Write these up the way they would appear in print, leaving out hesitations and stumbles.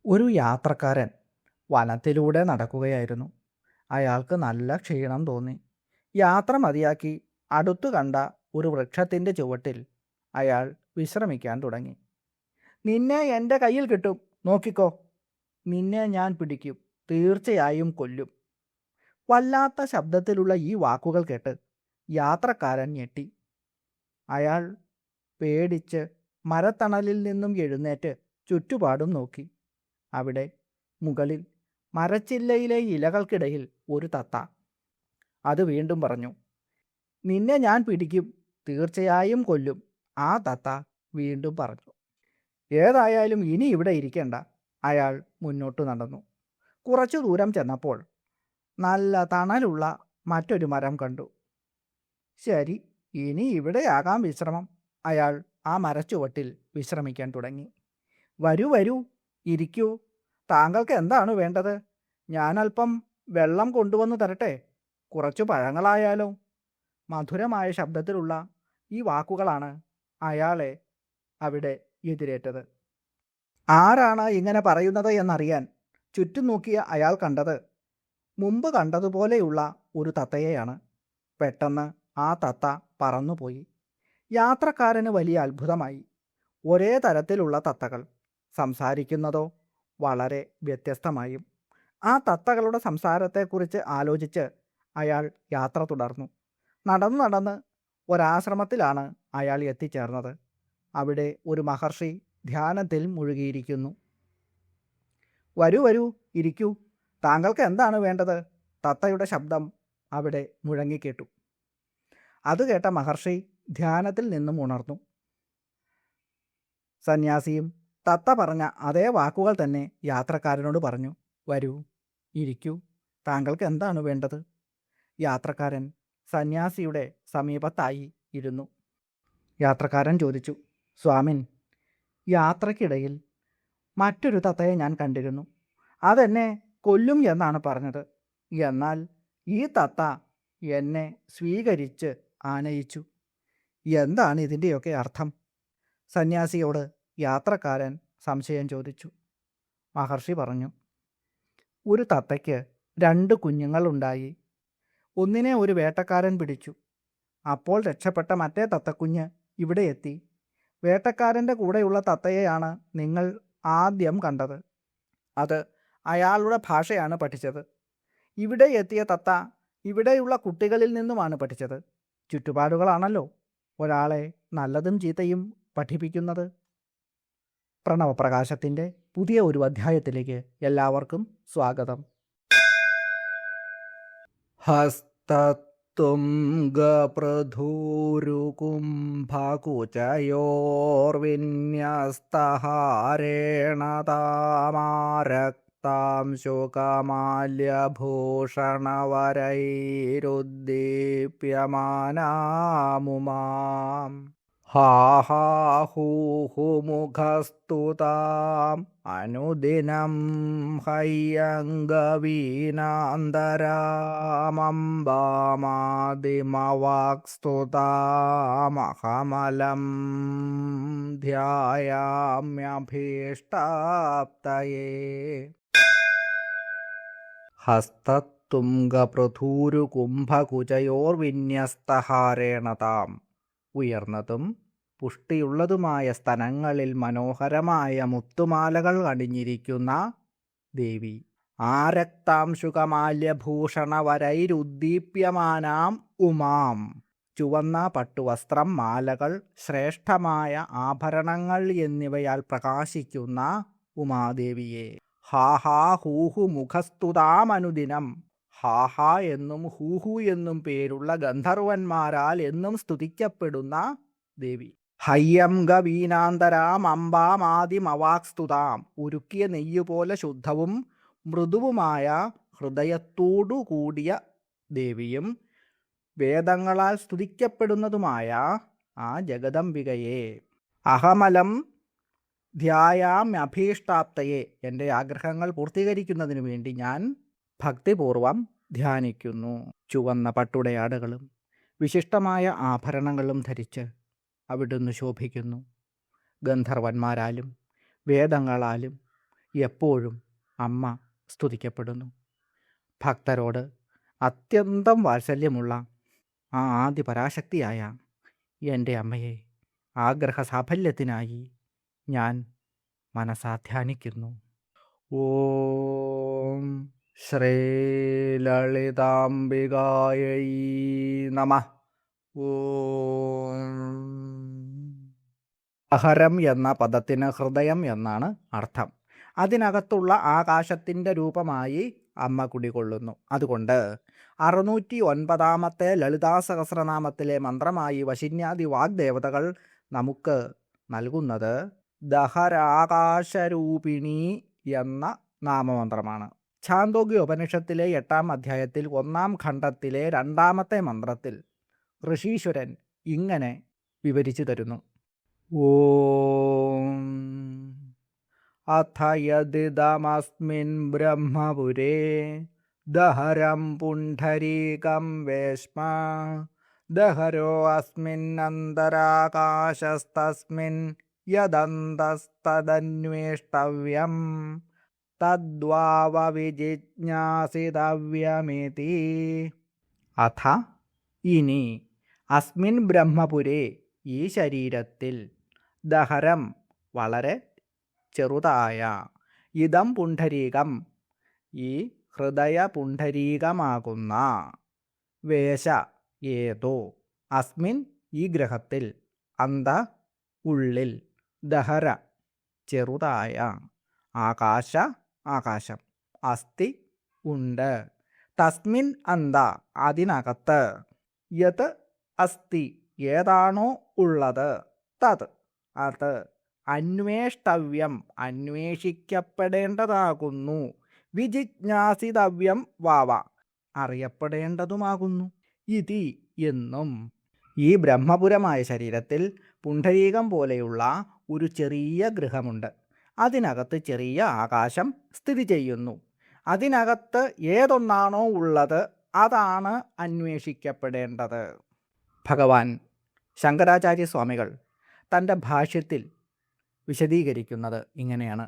ഒരു യാത്രക്കാരൻ വനത്തിലൂടെ നടക്കുകയായിരുന്നു. അയാൾക്ക് നല്ല ക്ഷീണം തോന്നി. യാത്ര മതിയാക്കി അടുത്തു കണ്ട ഒരു വൃക്ഷത്തിൻ്റെ ചുവട്ടിൽ അയാൾ വിശ്രമിക്കാൻ തുടങ്ങി. "നിന്നെ എൻ്റെ കയ്യിൽ കിട്ടും, നോക്കിക്കോ. നിന്നെ ഞാൻ പിടിക്കും, തീർച്ചയായും കൊല്ലും." വല്ലാത്ത ശബ്ദത്തിലുള്ള ഈ വാക്കുകൾ കേട്ട് യാത്രക്കാരൻ ഞെട്ടി. അയാൾ പേടിച്ച് മരത്തണലിൽ നിന്നും എഴുന്നേറ്റ് ചുറ്റുപാടും നോക്കി. അവിടെ മുകളിൽ മരച്ചില്ലയിലെ ഇലകൾക്കിടയിൽ ഒരു തത്ത. അത് വീണ്ടും പറഞ്ഞു, "നിന്നെ ഞാൻ പിടിക്കും, തീർച്ചയായും കൊല്ലും." ആ തത്ത വീണ്ടും പറഞ്ഞു. ഏതായാലും ഇനി ഇവിടെ ഇരിക്കേണ്ട. അയാൾ മുന്നോട്ട് നടന്നു. കുറച്ചു ദൂരം ചെന്നപ്പോൾ നല്ല തണലുള്ള മറ്റൊരു മരം കണ്ടു. ശരി, ഇനി ഇവിടെയാകാം വിശ്രമം. അയാൾ ആ മരച്ചുവട്ടിൽ വിശ്രമിക്കാൻ തുടങ്ങി. "വരൂ വരൂ, ഇരിക്കൂ. താങ്കൾക്ക് എന്താണ് വേണ്ടത്? ഞാൻ അല്പം വെള്ളം കൊണ്ടുവന്നു തരട്ടെ? കുറച്ചു പഴങ്ങളായാലോ?" മധുരമായ ശബ്ദത്തിലുള്ള ഈ വാക്കുകളാണ് അയാളെ അവിടെ എതിരേറ്റത്. ആരാണ് ഇങ്ങനെ പറയുന്നത് എന്നറിയാൻ ചുറ്റും നോക്കിയ അയാൾ കണ്ടത് മുമ്പ് കണ്ടതുപോലെയുള്ള ഒരു തത്തയെയാണ്. പെട്ടെന്ന് ആ തത്ത പറന്നുപോയി. യാത്രക്കാരന് വലിയ അത്ഭുതമായി. ഒരേ തരത്തിലുള്ള തത്തകൾ, സംസാരിക്കുന്നതോ വളരെ വ്യത്യസ്തമായും. ആ തത്തകളുടെ സംസാരത്തെക്കുറിച്ച് ആലോചിച്ച് അയാൾ യാത്ര തുടർന്നു. നടന്ന് നടന്ന് ഒരാശ്രമത്തിലാണ് അയാൾ എത്തിച്ചേർന്നത്. അവിടെ ഒരു മഹർഷി ധ്യാനത്തിൽ മുഴുകിയിരിക്കുന്നു. "വരൂ വരൂ, ഇരിക്കൂ. താങ്കൾക്ക് എന്താണ് വേണ്ടത്?" തത്തയുടെ ശബ്ദം അവിടെ മുഴങ്ങിക്കേട്ടു. അത് കേട്ട മഹർഷി ധ്യാനത്തിൽ നിന്നും ഉണർന്നു. സന്യാസിയും തത്ത പറഞ്ഞ അതേ വാക്കുകൾ തന്നെ യാത്രക്കാരനോട് പറഞ്ഞു. "വരൂ, ഇരിക്കൂ. താങ്കൾക്ക് എന്താണ് വേണ്ടത്?" യാത്രക്കാരൻ സന്യാസിയുടെ സമീപത്തായി ഇരുന്നു. യാത്രക്കാരൻ ചോദിച്ചു, "സ്വാമിൻ, യാത്രക്കിടയിൽ മറ്റൊരു തത്തയെ ഞാൻ കണ്ടിരുന്നു. അതെന്നെ കൊല്ലും എന്നാണ് പറഞ്ഞത്. എന്നാൽ ഈ തത്ത എന്നെ സ്വീകരിച്ച് ആനയിച്ചു. എന്താണ് ഇതിൻ്റെയൊക്കെ അർത്ഥം?" സന്യാസിയോട് യാത്രക്കാരൻ സംശയം ചോദിച്ചു. മഹർഷി പറഞ്ഞു, "ഒരു തത്തയ്ക്ക് 2 കുഞ്ഞുങ്ങളുണ്ടായി. ഒന്നിനെ ഒരു വേട്ടക്കാരൻ പിടിച്ചു. അപ്പോൾ രക്ഷപ്പെട്ട മറ്റേ തത്തക്കുഞ്ഞ് ഇവിടെ എത്തി. വേട്ടക്കാരൻ്റെ കൂടെയുള്ള തത്തയെയാണ് നിങ്ങൾ ആദ്യം കണ്ടത്. അത് അയാളുടെ ഭാഷയാണ് പഠിച്ചത്. ഇവിടെ എത്തിയ തത്ത ഇവിടെയുള്ള കുട്ടികളിൽ നിന്നുമാണ് പഠിച്ചത്. ചുറ്റുപാടുകളാണല്ലോ ഒരാളെ നല്ലതും ചീത്തയും പഠിപ്പിക്കുന്നത്." പ്രണവപ്രകാശത്തിൻ്റെ പുതിയ ഒരു അധ്യായത്തിലേക്ക് എല്ലാവർക്കും സ്വാഗതം. ഹസ്തത്തുംഗപൃഥൂരുകുംഭകുചയോർവിന്യസ്തഹാരേണ താമാരക്താം ശുകമാല്യഭൂഷണവരൈരുദ്ദീപ്യമാനാമുമാം ഹാ ഹാ ഹൂ ഹു മുഖസ്തുതാം അനുദിനം ഹയ്യംഗവീനാന്തരാമംബാമാദിമവാക്സ്തുതാമഹമലം ധ്യായാമ്യഭീഷ്ടാപ്തയേ. ഹസ്തത്തുംഗപൃഥൂരുകുംഭകുചയോർവിന്യസ്തഹാരേണ താം. ഉയർന്നതും പുഷ്ടിയുള്ളതുമായ സ്തനങ്ങളിൽ മനോഹരമായ മുത്തുമാലകൾ അണിഞ്ഞിരിക്കുന്ന ദേവി. ആരക്താംശുകമാല്യഭൂഷണവരൈരുദ്ദീപ്യമാനാം ഉമാം. ചുവന്ന പട്ടുവസ്ത്രം, മാലകൾ, ശ്രേഷ്ഠമായ ആഭരണങ്ങൾ എന്നിവയാൽ പ്രകാശിക്കുന്ന ഉമാദേവിയെ. ഹാ ഹാ ഹൂഹു മുഖസ്തുതാമനുദിനം. ഹാഹാ എന്നും ഹൂഹു എന്നും പേരുള്ള ഗന്ധർവന്മാരാൽ എന്നും സ്തുതിക്കപ്പെടുന്ന ദേവി. ഹയ്യംഗവീനാന്തരാം അംബാമാദിമവാക്സ്തുതാം. ഉരുക്കിയ നെയ്യുപോലെ ശുദ്ധവും മൃദുവുമായ ഹൃദയത്തോടു കൂടിയ ദേവിയും വേദങ്ങളാൽ സ്തുതിക്കപ്പെടുന്നതുമായ ആ ജഗദംബികയെ. അഹമലം ധ്യായാമ്യഭീഷ്ടാപ്തയെ. എൻ്റെ ആഗ്രഹങ്ങൾ പൂർത്തീകരിക്കുന്നതിനു വേണ്ടി ഞാൻ ഭക്തിപൂർവം ധ്യാനിക്കുന്നു. ചുവന്ന പട്ടുടയാടകളും വിശിഷ്ടമായ ആഭരണങ്ങളും ധരിച്ച് അവിടുന്ന് ശോഭിക്കുന്നു. ഗന്ധർവന്മാരാലും വേദങ്ങളാലും എപ്പോഴും അമ്മ സ്തുതിക്കപ്പെടുന്നു. ഭക്തരോട് അത്യന്തം വാത്സല്യമുള്ള ആ ആദി പരാശക്തിയായ എൻ്റെ അമ്മയെ ആഗ്രഹ സാഫല്യത്തിനായി ഞാൻ മനസാധ്യാനിക്കുന്നു. ഓം ശ്രീലളിതാംബികായൈ നമഃ. ഓം. അഹരം എന്ന പദത്തിന് ഹൃദയം എന്നാണ് അർത്ഥം. അതിനകത്തുള്ള ആകാശത്തിൻ്റെ രൂപമായി അമ്മ കുടികൊള്ളുന്നു. അതുകൊണ്ട് 609 ലളിതാ സഹസ്രനാമത്തിലെ മന്ത്രമായി വശിന്യാദി വാഗ്ദേവതകൾ നമുക്ക് നൽകുന്നത് ദഹരാകാശരൂപിണി എന്ന നാമമന്ത്രമാണ്. ഛാന്തോഗ്യ ഉപനിഷത്തിലെ 8-ാം അധ്യായത്തിൽ 1-ാം ഖണ്ഡത്തിലെ 2-ാമത്തെ മന്ത്രത്തിൽ ഋഷീശ്വരൻ ഇങ്ങനെ വിവരിച്ചു തരുന്നു. ഓം അഥ യദിദമസ്മിൻ ബ്രഹ്മപുരേ ദഹരം പുണ്ഡരീകം വേശ്മ ദഹരോ അസ്മിന്നന്തരാകാശസ്തസ്മിൻ യദന്തസ്തദന്വേഷ്ടവ്യം തദ്വാവവിജിജ്ഞാസിതവ്യമേതി. അഥ ഇനി അസ്മിൻ ബ്രഹ്മപുരേ ഈ ശരീരത്തിൽ ദഹരം വളരെ ചെറുതായ ഇതം പുണ്ഡരീകം ഈ ഹൃദയ പുണ്ഡരീകമാകുന്ന വേശ ഏതോ അസ്മിൻ ഈ ഗ്രഹത്തിൽ അന്ത ഉള്ളിൽ ദഹര ചെറുതായ ആകാശം അസ്തി ഉണ്ട് തസ്മിൻ അന്ത അതിനകത്ത് യത് അസ്തി ഏതാണോ ഉള്ളത് തത് അത് അന്വേഷ്ടവ്യം അന്വേഷിക്കപ്പെടേണ്ടതാകുന്നു വിജിജ്ഞാസിതവ്യം വാവ അറിയപ്പെടേണ്ടതുമാകുന്നു ഇതി എന്നും. ഈ ബ്രഹ്മപുരമായ ശരീരത്തിൽ പുണ്ഡരീകം പോലെയുള്ള ഒരു ചെറിയ ഗൃഹമുണ്ട്. അതിനകത്ത് ചെറിയ ആകാശം സ്ഥിതി ചെയ്യുന്നു. അതിനകത്ത് ഏതൊന്നാണോ ഉള്ളത് അതാണ് അന്വേഷിക്കപ്പെടേണ്ടത്. ഭഗവാൻ ശങ്കരാചാര്യസ്വാമികൾ തൻ്റെ ഭാഷ്യത്തിൽ വിശദീകരിക്കുന്നത് ഇങ്ങനെയാണ്.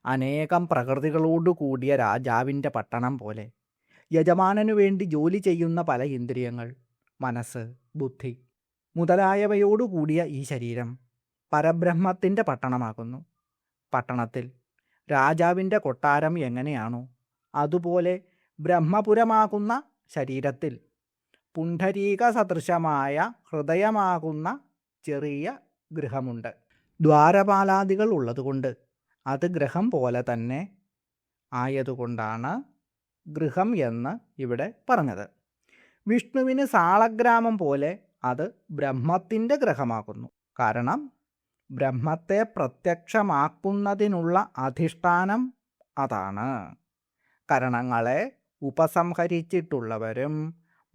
അനേകം പ്രകൃതികളോടു കൂടിയ രാജാവിൻ്റെ പട്ടണം പോലെ യജമാനനു വേണ്ടി ജോലി ചെയ്യുന്ന പല ഇന്ദ്രിയങ്ങൾ, മനസ്സ്, ബുദ്ധി മുതലായവയോടുകൂടിയ ഈ ശരീരം പരബ്രഹ്മത്തിൻ്റെ പട്ടണമാകുന്നു. പട്ടണത്തിൽ രാജാവിൻ്റെ കൊട്ടാരം എങ്ങനെയാണോ അതുപോലെ ബ്രഹ്മപുരമാകുന്ന ശരീരത്തിൽ പുണ്ഡരീക സദൃശമായ ഹൃദയമാകുന്ന ചെറിയ ഗൃഹമുണ്ട്. ദ്വാരപാലാദികൾ ഉള്ളതുകൊണ്ട് അത് ഗൃഹം പോലെ തന്നെ ആയതുകൊണ്ടാണ് ഗൃഹം എന്ന് ഇവിടെ പറഞ്ഞത്. വിഷ്ണുവിന് സാളഗ്രാമം പോലെ അത് ബ്രഹ്മത്തിൻ്റെ ഗൃഹമാകുന്നു. കാരണം ബ്രഹ്മത്തെ പ്രത്യക്ഷമാക്കുന്നതിനുള്ള അധിഷ്ഠാനം അതാണ്. കരണങ്ങളെ ഉപസംഹരിച്ചിട്ടുള്ളവരും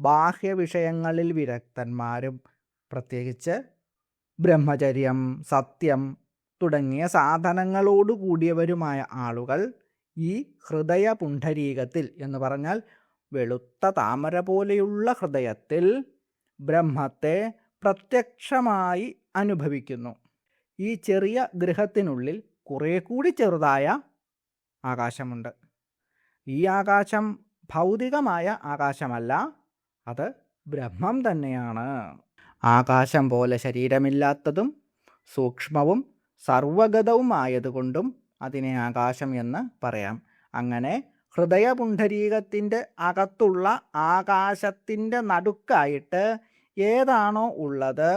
ബാഹ്യവിഷയങ്ങളിൽ വിരക്തന്മാരും പ്രത്യേകിച്ച് ബ്രഹ്മചര്യം, സത്യം തുടങ്ങിയ സാധനങ്ങളോടുകൂടിയവരുമായ ആളുകൾ ഈ ഹൃദയ പുണ്ഡരീകത്തിൽ എന്ന് പറഞ്ഞാൽ വെളുത്ത താമര പോലെയുള്ള ഹൃദയത്തിൽ ബ്രഹ്മത്തെ പ്രത്യക്ഷമായി അനുഭവിക്കുന്നു. ഈ ചെറിയ ഗൃഹത്തിനുള്ളിൽ കുറേ കൂടി ചെറുതായ ആകാശമുണ്ട്. ഈ ആകാശം ഭൗതികമായ ആകാശമല്ല, അത് ബ്രഹ്മം തന്നെയാണ്. ആകാശം പോലെ ശരീരമില്ലാത്തതും സൂക്ഷ്മവും സർവഗതവുമായതുകൊണ്ടും അതിനെ ആകാശം എന്ന് പറയാം. അങ്ങനെ ഹൃദയപുണ്ഡരീകത്തിൻ്റെ അകത്തുള്ള ആകാശത്തിൻ്റെ നടുക്കായിട്ട് ഏതാണോ ഉള്ളത്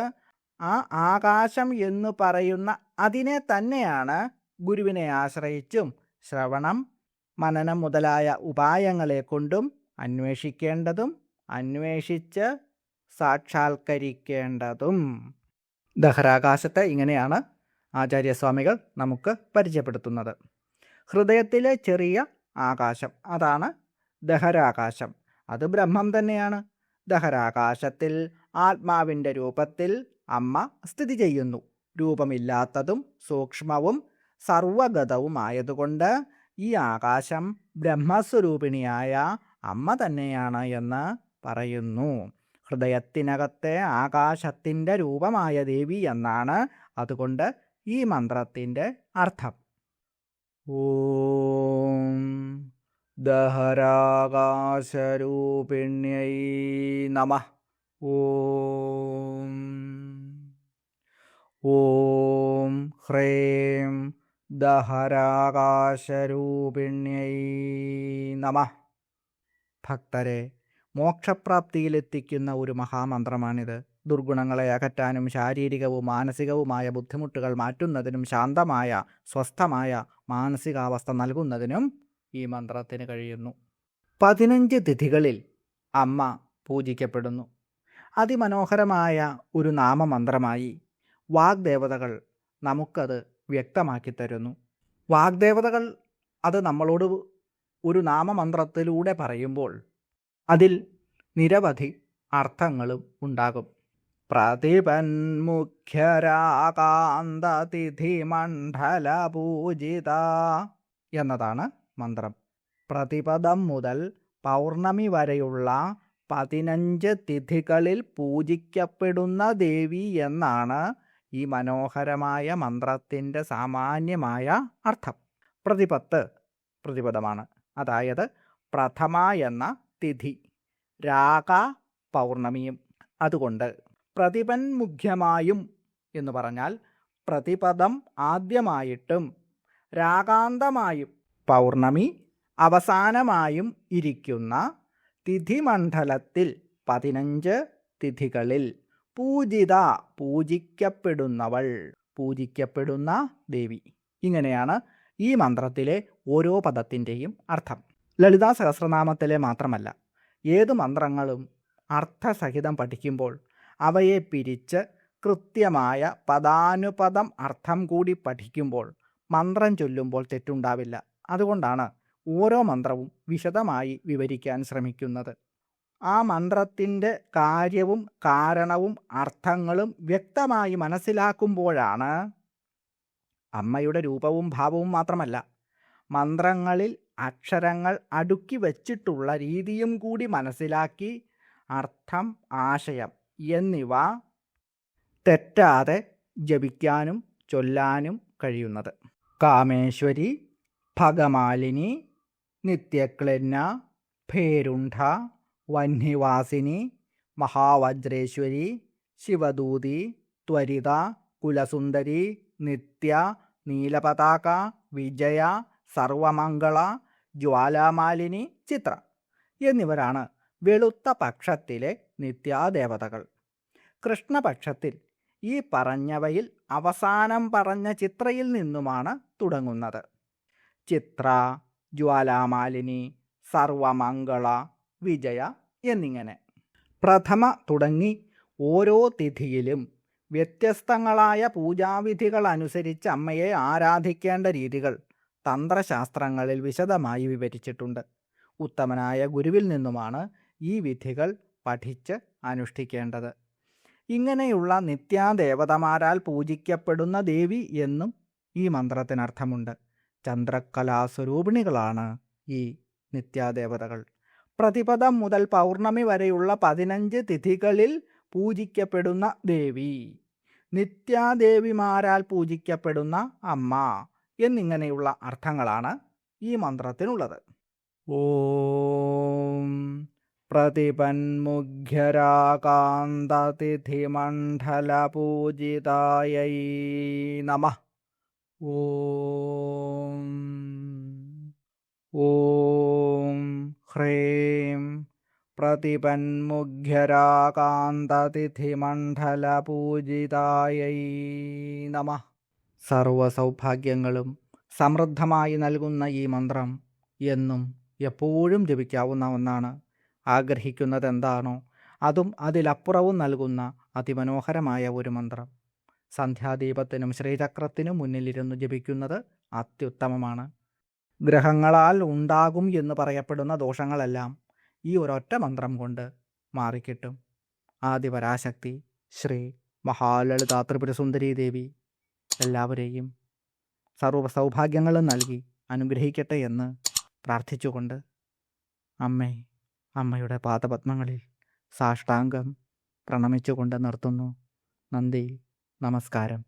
ആ ആകാശം എന്ന് പറയുന്ന അതിനെ തന്നെയാണ് ഗുരുവിനെ ആശ്രയിച്ചും ശ്രവണം, മനനം മുതലായ ഉപായങ്ങളെ കൊണ്ടും അന്വേഷിക്കേണ്ടതും അന്വേഷിച്ച് സാക്ഷാത്കരിക്കേണ്ടതും. ദഹരാകാശത്തെ ഇങ്ങനെയാണ് ആചാര്യസ്വാമികൾ നമുക്ക് പരിചയപ്പെടുത്തുന്നത്. ഹൃദയത്തിലെ ചെറിയ ആകാശം അതാണ് ദഹരാകാശം. അത് ബ്രഹ്മം തന്നെയാണ്. ദഹരാകാശത്തിൽ ആത്മാവിൻ്റെ രൂപത്തിൽ അമ്മ സ്ഥിതി ചെയ്യുന്നു. രൂപമില്ലാത്തതും സൂക്ഷ്മവും സർവഗതവുമായതുകൊണ്ട് ഈ ആകാശം ബ്രഹ്മസ്വരൂപിണിയായ അമ്മ തന്നെയാണ് എന്ന് പറയുന്നു. ഹൃദയത്തിനകത്തെ ആകാശത്തിൻ്റെ രൂപമായ ദേവി എന്നാണ് അതുകൊണ്ട് ഈ മന്ത്രത്തിൻ്റെ അർത്ഥം. ഓം ദഹരാകാശരൂപിണ്യൈ നമഃ. ഓം ഹ്രീം ദഹരാകാശരൂപിണ്യൈ നമഃ. ഭക്തരെ മോക്ഷപ്രാപ്തിയിലെത്തിക്കുന്ന ഒരു മഹാമന്ത്രമാണിത്. ദുർഗുണങ്ങളെ അകറ്റാനും ശാരീരികവും മാനസികവുമായ ബുദ്ധിമുട്ടുകൾ മാറ്റുന്നതിനും ശാന്തമായ സ്വസ്ഥമായ മാനസികാവസ്ഥ നൽകുന്നതിനും ഈ മന്ത്രത്തിന് കഴിയുന്നു. 15 തിഥികളിൽ അമ്മ പൂജിക്കപ്പെടുന്നു. അതിമനോഹരമായ ഒരു നാമമന്ത്രമായി വാഗ്ദേവതകൾ നമുക്കത് വ്യക്തമാക്കി തരുന്നു. വാഗ്ദേവതകൾ അത് നമ്മളോട് ഒരു നാമമന്ത്രത്തിലൂടെ പറയുമ്പോൾ അതിൽ നിരവധി അർത്ഥങ്ങളും ഉണ്ടാകും. പ്രതിപന്മുഖ്യരാകാന്തതിഥി മണ്ഡല പൂജിത എന്നതാണ് മന്ത്രം. പ്രതിപദം മുതൽ പൗർണമി വരെയുള്ള 15 തിഥികളിൽ പൂജിക്കപ്പെടുന്ന ദേവി എന്നാണ് ഈ മനോഹരമായ മന്ത്രത്തിൻ്റെ സാമാന്യമായ അർത്ഥം. പ്രതിപത്ത് പ്രതിപദമാണ്, അതായത് പ്രഥമ എന്ന തിഥി, രാഗ പൗർണമിയും. അതുകൊണ്ട് പ്രതിപന്മുഖ്യമായും എന്ന് പറഞ്ഞാൽ പ്രതിപദം ആദ്യമായിട്ടും രാഗാന്തമായും പൗർണമി അവസാനമായും ഇരിക്കുന്ന തിഥിമണ്ഡലത്തിൽ 15 തിഥികളിൽ പൂജിത പൂജിക്കപ്പെടുന്നവൾ, പൂജിക്കപ്പെടുന്ന ദേവി. ഇങ്ങനെയാണ് ഈ മന്ത്രത്തിലെ ഓരോ പദത്തിൻ്റെയും അർത്ഥം. ലളിതാ സഹസ്രനാമത്തിലെ മാത്രമല്ല, ഏത് മന്ത്രങ്ങളും അർത്ഥസഹിതം പഠിക്കുമ്പോൾ അവയെ പിരിച്ച് കൃത്യമായ പദാനുപദം അർത്ഥം കൂടി പഠിക്കുമ്പോൾ മന്ത്രം ചൊല്ലുമ്പോൾ തെറ്റുണ്ടാവില്ല. അതുകൊണ്ടാണ് ഓരോ മന്ത്രവും വിശദമായി വിവരിക്കാൻ ശ്രമിക്കുന്നത്. ആ മന്ത്രത്തിൻ്റെ കാര്യവും കാരണവും അർത്ഥങ്ങളും വ്യക്തമായി മനസ്സിലാക്കുമ്പോഴാണ് അമ്മയുടെ രൂപവും ഭാവവും മാത്രമല്ല, മന്ത്രങ്ങളിൽ അക്ഷരങ്ങൾ അടുക്കി വച്ചിട്ടുള്ള രീതിയും കൂടി മനസ്സിലാക്കി അർത്ഥം, ആശയം എന്നിവ തെറ്റാതെ ജപിക്കാനും ചൊല്ലാനും കഴിയുന്നത്. കാമേശ്വരി, ഭഗമാലിനി, നിത്യക്ലന്ന, ഭേരുണ്ഠ, വഹ്നിവാസിനി, മഹാവജ്രേശ്വരി, ശിവദൂതി, ത്വരിത, കുലസുന്ദരി, നിത്യ, നീലപതാക, വിജയ, സർവമംഗള, ജ്വാലാമാലിനി, ചിത്ര എന്നിവരാണ് വെളുത്ത പക്ഷത്തിലെ നിത്യാദേവതകൾ. കൃഷ്ണപക്ഷത്തിൽ ഈ പറഞ്ഞവയിൽ അവസാനം പറഞ്ഞ ചിത്രയിൽ നിന്നുമാണ് തുടങ്ങുന്നത്. ചിത്ര, ജ്വാലാമാലിനി, സർവമംഗള, വിജയ എന്നിങ്ങനെ പ്രഥമ തുടങ്ങി ഓരോ തിഥിയിലും വ്യത്യസ്തങ്ങളായ പൂജാവിധികൾ അനുസരിച്ച് അമ്മയെ ആരാധിക്കേണ്ട രീതികൾ തന്ത്രശാസ്ത്രങ്ങളിൽ വിശദമായി വിവരിച്ചിട്ടുണ്ട്. ഉത്തമനായ ഗുരുവിൽ നിന്നുമാണ് ഈ വിധികൾ പഠിച്ച് അനുഷ്ഠിക്കേണ്ടത്. ഇങ്ങനെയുള്ള നിത്യാദേവതമാരാൽ പൂജിക്കപ്പെടുന്ന ദേവി എന്നും ഈ മന്ത്രത്തിനർത്ഥമുണ്ട്. ചന്ദ്രകലാസ്വരൂപിണികളാണ് ഈ നിത്യാദേവതകൾ. പ്രതിപദം മുതൽ പൗർണമി വരെയുള്ള 15 തിഥികളിൽ പൂജിക്കപ്പെടുന്ന ദേവി, നിത്യാദേവിമാരാൽ പൂജിക്കപ്പെടുന്ന അമ്മ എന്നിങ്ങനെയുള്ള അർത്ഥങ്ങളാണ് ഈ മന്ത്രത്തിനുള്ളത്. ഓം പ്രതിപന്മുഖ്യരാകാന്തതിഥിമണ്ഡലപൂജിതായൈ നമഃ. ഓം ഹ്രീം പ്രതിപന്മുഖ്യരാകാന്തതിഥിമണ്ഡലപൂജിതായൈ നമഃ. സർവസൗഭാഗ്യങ്ങളും സമൃദ്ധമായി നൽകുന്ന ഈ മന്ത്രം എന്നും എപ്പോഴും ജപിക്കാവുന്ന ഒന്നാണ്. ആഗ്രഹിക്കുന്നത് എന്താണോ അതും അതിലപ്പുറവും നൽകുന്ന അതിമനോഹരമായ ഒരു മന്ത്രം. സന്ധ്യാദീപത്തിനും ശ്രീചക്രത്തിനും മുന്നിലിരുന്ന് ജപിക്കുന്നത് അത്യുത്തമമാണ്. ഗ്രഹങ്ങളാൽ ഉണ്ടാകും എന്ന് പറയപ്പെടുന്ന ദോഷങ്ങളെല്ലാം ഈ ഒരൊറ്റ മന്ത്രം കൊണ്ട് മാറിക്കിട്ടും. ആദിപരാശക്തി ശ്രീ മഹാലളിതാ ത്രിപുരസുന്ദരീ ദേവി എല്ലാവരെയും സർവ്വ സൗഭാഗ്യങ്ങളും നൽകി അനുഗ്രഹിക്കട്ടെ എന്ന് പ്രാർത്ഥിച്ചുകൊണ്ട് അമ്മയുടെ പാദപത്മങ്ങളിൽ സാഷ്ടാംഗം പ്രണമിച്ചുകൊണ്ട് നിർത്തുന്നു. നന്ദി, നമസ്കാരം.